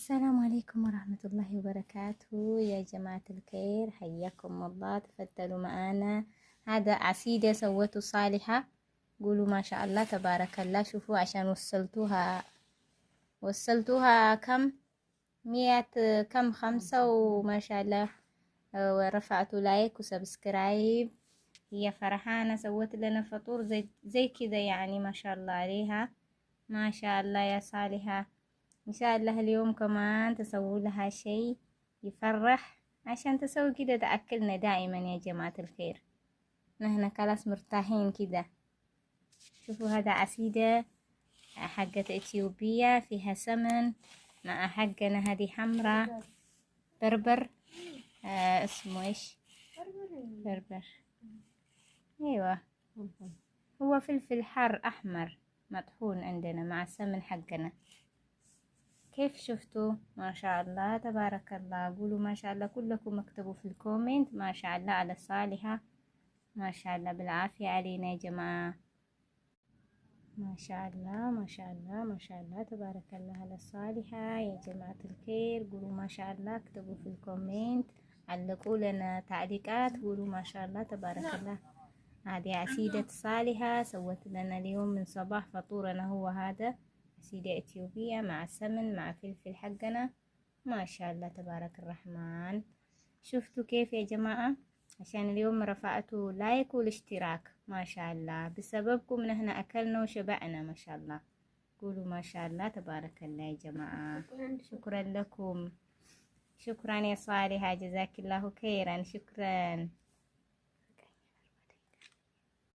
السلام عليكم ورحمة الله وبركاته يا جماعة الخير، حياكم الله. تفضلوا معانا. هذا عصيدة سوته صالحة، قولوا ما شاء الله تبارك الله. شوفوا عشان وصلتوها كم 100 كم 5 وما شاء الله. ورفعتوا لايك وسبسكرايب. هي فرحانة سوت لنا فطور زي كذا يعني، ما شاء الله عليها، ما شاء الله يا صالحة. ان شاء الله اليوم كمان تسووا لها شيء يفرح، عشان تسوي كده تأكلنا دائما يا جماعة الخير. نحن خلاص مرتاحين كده. شوفوا هذا عسيدة حقة اثيوبية، فيها سمن مع حقنا هذه حمرة بربر. اسمه ايش؟ بربر. ايوه، هو فلفل حار احمر مطحون عندنا مع السمن حقنا. كيف شفتوا؟ ما شاء الله تبارك الله. قولوا ما شاء الله كلكم، اكتبوا في الكومنت ما شاء الله على صالحة. ما شاء الله بالعافية علينا يا جماعة. ما شاء الله ما شاء الله ما شاء الله تبارك الله على صالحة يا جماعة الخير. قولوا ما شاء الله، اكتبوا في الكومنت، علقوا لنا تعليقات، قولوا ما شاء الله تبارك الله. هذه عسيدة صالحة سوت لنا اليوم من صباح فطورنا، هو هذا عسيدة اثيوبية مع سمن مع فلفل حقنا. ما شاء الله تبارك الرحمن. شفتوا كيف يا جماعة؟ عشان اليوم رفعتوا لايك والاشتراك، ما شاء الله بسببكم نحن اكلنا وشبعنا ما شاء الله. قولوا ما شاء الله تبارك الله يا جماعة. شكرا لكم، شكرا يا صالحة، جزاك الله خيرا، شكرا.